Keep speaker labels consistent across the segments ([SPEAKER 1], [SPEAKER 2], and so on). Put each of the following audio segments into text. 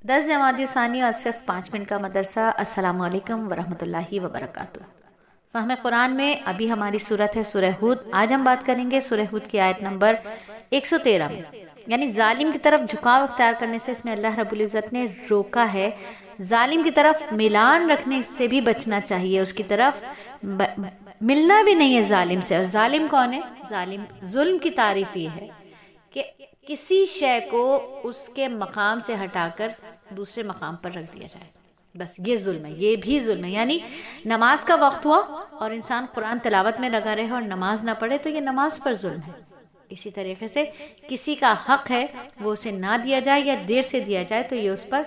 [SPEAKER 1] 10 جمادی ثانی اور صرف 5 منٹ کا مدرسہ۔ السلام علیکم ورحمۃ اللہ وبرکاتہ۔ فہم قرآن میں ابھی ہماری صورت ہے سورہ ہود۔ آج ہم بات کریں گے سورہ ہود کی آیت نمبر 113 میں، یعنی ظالم کی طرف جھکاؤ اختیار کرنے سے اس میں اللہ رب العزت نے روکا ہے۔ ظالم کی طرف میلان رکھنے سے بھی بچنا چاہیے، اس کی طرف ملنا بھی نہیں ہے ظالم سے۔ اور ظالم کون ہے؟ ظلم کی تعریف یہ ہے کہ کسی شے کو اس کے مقام سے ہٹا کر دوسرے مقام پر رکھ دیا جائے، بس یہ ظلم ہے، یہ بھی ظلم ہے۔ یعنی نماز کا وقت ہوا اور انسان قرآن تلاوت میں لگا رہے اور نماز نہ پڑھے تو یہ نماز پر ظلم ہے۔ اسی طریقے سے کسی کا حق ہے وہ اسے نہ دیا جائے یا دیر سے دیا جائے تو یہ اس پر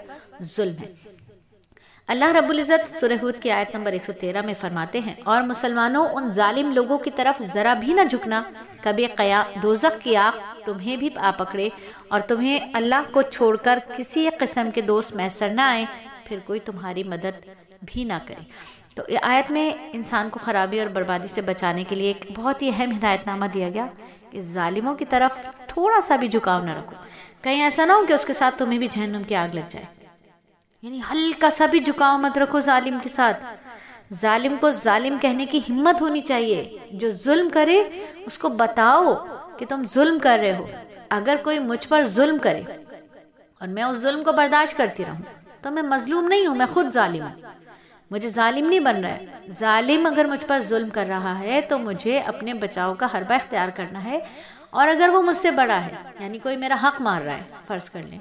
[SPEAKER 1] ظلم ہے۔ اللہ رب العزت سورہ ہود کی آیت نمبر 113 میں فرماتے ہیں، اور مسلمانوں ان ظالم لوگوں کی طرف ذرا بھی نہ جھکنا، کبھی دوزخ کی آگ تمہیں بھی آ پکڑے اور تمہیں اللہ کو چھوڑ کر کسی قسم کے دوست میسر نہ آئے، پھر کوئی تمہاری مدد بھی نہ کرے۔ تو یہ آیت میں انسان کو خرابی اور بربادی سے بچانے کے لیے ایک بہت ہی اہم ہدایت نامہ دیا گیا کہ ظالموں کی طرف تھوڑا سا بھی جھکاؤ نہ رکھو، کہیں ایسا نہ ہو کہ اس کے ساتھ تمہیں بھی جہنم کی آگ لگ جائے۔ یعنی ہلکا سا بھی جھکاؤ مت رکھو ظالم کے ساتھ۔ ظالم کو ظالم کہنے کی ہمت ہونی چاہیے، جو ظلم کرے اس کو بتاؤ کہ تم ظلم کر رہے ہو۔ اگر کوئی مجھ پر ظلم کرے اور میں اس ظلم کو برداشت کرتی رہوں تو میں مظلوم نہیں ہوں، میں خود ظالم ہوں، مجھے ظالم نہیں بن رہا ہے۔ ظالم اگر مجھ پر ظلم کر رہا ہے تو مجھے اپنے بچاؤ کا حربہ اختیار کرنا ہے، اور اگر وہ مجھ سے بڑا ہے، یعنی کوئی میرا حق مار رہا ہے، فرض کر لیں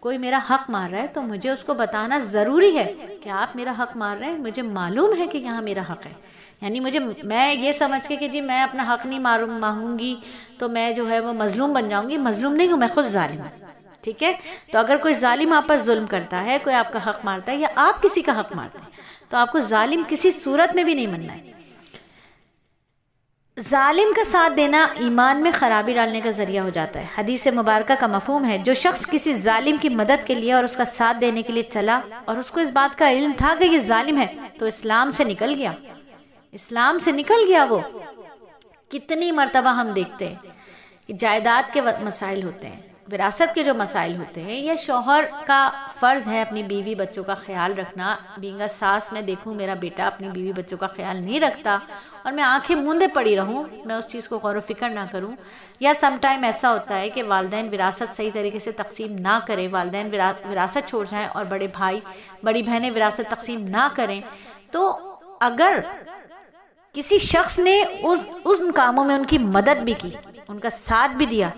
[SPEAKER 1] کوئی میرا حق مار رہا ہے تو مجھے اس کو بتانا ضروری ہے کہ آپ میرا حق مار رہے ہیں، مجھے معلوم ہے کہ یہاں میرا حق ہے۔ یعنی میں یہ سمجھ کے کہ جی میں اپنا حق نہیں مانگوں گی تو میں جو ہے وہ مظلوم بن جاؤں گی، مظلوم نہیں ہوں، میں خود ظالم ہوں۔ ٹھیک ہے، تو اگر کوئی ظالم آپ پر ظلم کرتا ہے، کوئی آپ کا حق مارتا ہے یا آپ کسی کا حق مارتے ہیں، تو آپ کو ظالم کسی صورت میں بھی نہیں مننا ہے۔ ظالم کا ساتھ دینا ایمان میں خرابی ڈالنے کا ذریعہ ہو جاتا ہے۔ حدیث مبارکہ کا مفہوم ہے، جو شخص کسی ظالم کی مدد کے لیے اور اس کا ساتھ دینے کے لیے چلا اور اس کو اس بات کا علم تھا کہ یہ ظالم ہے تو اسلام سے نکل گیا، اسلام سے نکل گیا۔ وہ کتنی مرتبہ ہم دیکھتے ہیں کہ جائیداد کے مسائل ہوتے ہیں، وراثت کے جو مسائل ہوتے ہیں، یہ شوہر کا فرض ہے اپنی بیوی بچوں کا خیال رکھنا۔ بینگا ساس میں دیکھوں میرا بیٹا اپنی بیوی بچوں کا خیال نہیں رکھتا اور میں آنکھیں موندے پڑی رہوں، میں اس چیز کو غور و فکر نہ کروں، یا سم ٹائم ایسا ہوتا ہے کہ والدین وراثت صحیح طریقے سے تقسیم نہ کریں، والدین وراثت چھوڑ جائیں اور بڑے بھائی بڑی بہنیں وراثت تقسیم نہ کریں، تو اگر کسی شخص نے ان کاموں میں ان کی مدد بھی کی، ان کا ساتھ بھی دیا،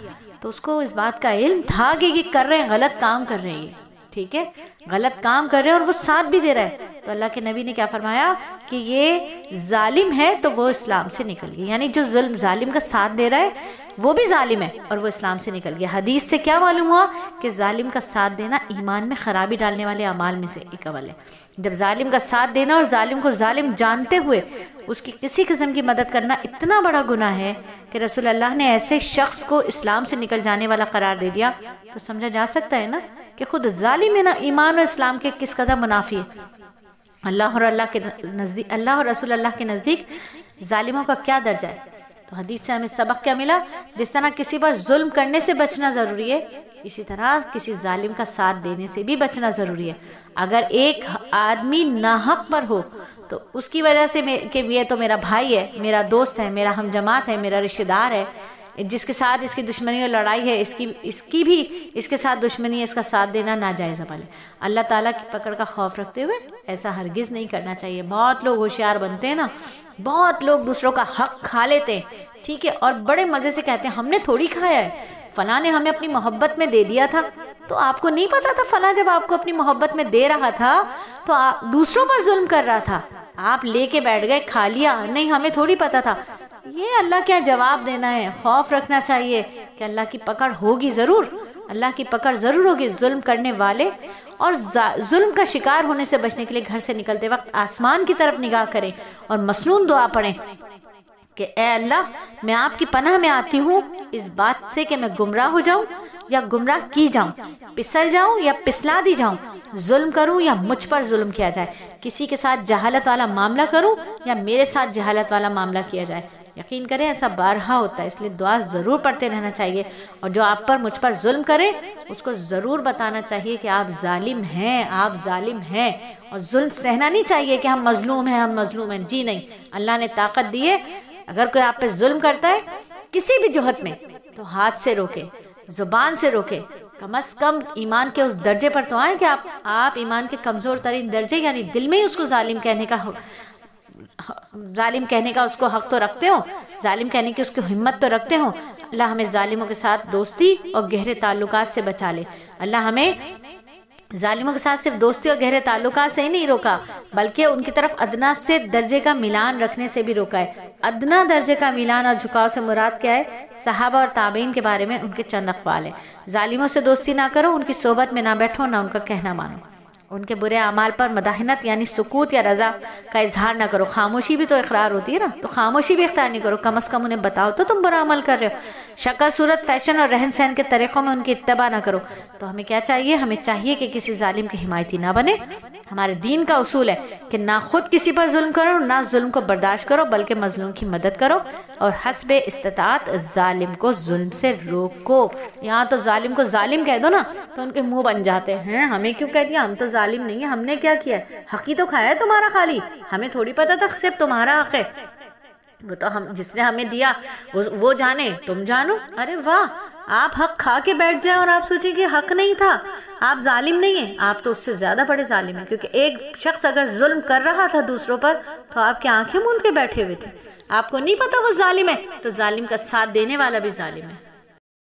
[SPEAKER 1] تو اس کو اس بات کا علم تھا کہ یہ کر رہے ہیں، غلط کام کر رہے ہیں، ٹھیک ہے، غلط کام کر رہے ہیں اور وہ ساتھ بھی دے رہا ہے، تو اللہ کے نبی نے کیا فرمایا کہ یہ ظالم ہے تو وہ اسلام سے نکل گیا۔ یعنی جو ظالم کا ساتھ دے رہا ہے وہ بھی ظالم ہے اور وہ اسلام سے نکل گیا۔ حدیث سے کیا معلوم ہوا کہ ظالم کا ساتھ دینا ایمان میں خرابی ڈالنے والے اعمال میں سے ایک اول ہے۔ جب ظالم کا ساتھ دینا اور ظالم کو ظالم جانتے ہوئے اس کی کسی قسم کی مدد کرنا اتنا بڑا گناہ ہے کہ رسول اللہ نے ایسے شخص کو اسلام سے نکل جانے والا قرار دے دیا، تو سمجھا جا سکتا ہے نا کہ خود ظالم ہے نا ایمان اور اسلام کے کس قدر منافی ہے۔ اللہ اور رسول اللہ کے نزدیک ظالموں کا کیا درجہ ہے؟ تو حدیث سے ہمیں سبق کیا ملا؟ جس طرح کسی پر ظلم کرنے سے بچنا ضروری ہے، اسی طرح کسی ظالم کا ساتھ دینے سے بھی بچنا ضروری ہے۔ اگر ایک آدمی ناحق پر ہو تو اس کی وجہ سے کہ یہ تو میرا بھائی ہے، میرا دوست ہے، میرا ہم جماعت ہے، میرا رشتہ دار ہے، جس کے ساتھ اس کی دشمنی اور لڑائی ہے، اس کی بھی اس کے ساتھ دشمنی ہے، اس کا ساتھ دینا ناجائز عمل ہے۔ اللہ تعالیٰ کی پکڑ کا خوف رکھتے ہوئے ایسا ہرگز نہیں کرنا چاہیے۔ بہت لوگ ہوشیار بنتے ہیں نا، بہت لوگ دوسروں کا حق کھا لیتے ہیں، ٹھیک ہے، اور بڑے مزے سے کہتے ہیں ہم نے تھوڑی کھایا ہے، فلاں نے ہمیں اپنی محبت میں دے دیا تھا، تو آپ کو نہیں پتا تھا فلاں جب آپ کو اپنی محبت میں دے رہا تھا تو آپ دوسروں پر ظلم کر رہا تھا، آپ لے کے بیٹھ گئے، کھا لیا، نہیں ہمیں تھوڑی پتا تھا۔ یہ اللہ کیا جواب دینا ہے؟ خوف رکھنا چاہیے کہ اللہ کی پکڑ ہوگی ضرور، اللہ کی پکڑ ضرور ہوگی۔ ظلم کرنے والے اور ظلم کا شکار ہونے سے بچنے کے لیے گھر سے نکلتے وقت آسمان کی طرف نگاہ کریں اور مسنون دعا پڑھیں کہ اے اللہ میں آپ کی پناہ میں آتی ہوں اس بات سے کہ میں گمراہ ہو جاؤں یا گمراہ کی جاؤں، پسل جاؤں یا پسلا دی جاؤں، ظلم کروں یا مجھ پر ظلم کیا جائے، کسی کے ساتھ جہالت والا معاملہ کروں یا میرے ساتھ جہالت والا معاملہ کیا جائے۔ یقین کریں ایسا بارہا ہوتا ہے، اس لیے دعا ضرور پڑھتے رہنا چاہیے، اور جو آپ پر مجھ پر ظلم کرے اس کو ضرور بتانا چاہیے کہ آپ ظالم ہیں، آپ ظالم ہیں، اور ظلم سہنا نہیں چاہیے کہ ہم مظلوم ہیں، ہم مظلوم ہیں، جی نہیں، اللہ نے طاقت دی ہے، اگر کوئی آپ پہ ظلم کرتا ہے کسی بھی جہت میں تو ہاتھ سے روکے، زبان سے روکے، کم از کم ایمان کے اس درجے پر تو آئیں کہ آپ ایمان کے کمزور ترین درجے یعنی دل میں ہی اس کو ظالم کہنے کا اس کو حق تو رکھتے ہو، ظالم کہنے کی اس کو ہمت تو رکھتے ہو۔ اللہ ہمیں ظالموں کے ساتھ دوستی اور گہرے تعلقات سے بچا لے۔ اللہ ہمیں ظالموں کے ساتھ صرف دوستی اور گہرے تعلقات سے ہی نہیں روکا، بلکہ ان کی طرف ادنا سے درجے کا ملان رکھنے سے بھی روکا ہے۔ ادنا درجے کا ملان اور جھکاؤ سے مراد کیا ہے؟ صحابہ اور تابعین کے بارے میں ان کے چند اقوال ہیں۔ ظالموں سے دوستی نہ کرو، ان کی صحبت میں نہ بیٹھو، نہ ان کا کہنا مانو، ان کے برے اعمال پر مداحنت یعنی سکوت یا رضا کا اظہار نہ کرو۔ خاموشی بھی تو اقرار ہوتی ہے نا، تو خاموشی بھی اختیار نہیں کرو، کم از کم انہیں بتاؤ تو تم برا عمل کر رہے ہو۔ شکل صورت فیشن اور رہن سہن کے طریقوں میں ان کی اتباع نہ کرو۔ تو ہمیں کیا چاہیے؟ ہمیں چاہیے کہ کسی ظالم کے حمایتی نہ بنے۔ ہمارے دین کا اصول ہے کہ نہ خود کسی پر ظلم کرو، نہ ظلم کو برداشت کرو، بلکہ مظلوم کی مدد کرو، اور حسب استطاعت ظالم کو ظلم سے روکو۔ یہاں تو ظالم کو ظالم کہہ دو نا تو ان کے منہ بن جاتے ہیں، ہمیں کیوں کہہ دیا؟ ہم تو ظالم نہیں ہیں، ہم نے کیا کیا ہے؟ حق ہی تو کھایا ہے تمہارا، خالی ہمیں تھوڑی پتا تھا صرف تمہارا حق ہے، وہ تو جس نے ہمیں دیا وہ جانے، تم جانو۔ ارے واہ، آپ حق کھا کے بیٹھ جائیں اور آپ سوچیں کہ حق نہیں تھا، آپ ظالم نہیں ہیں، آپ تو اس سے زیادہ بڑے ظالم ہیں، کیونکہ ایک شخص اگر ظلم کر رہا تھا دوسروں پر تو آپ کی آنکھیں موند کے بیٹھے ہوئے تھے، آپ کو نہیں پتا وہ ظالم ہے، تو ظالم کا ساتھ دینے والا بھی ظالم ہے۔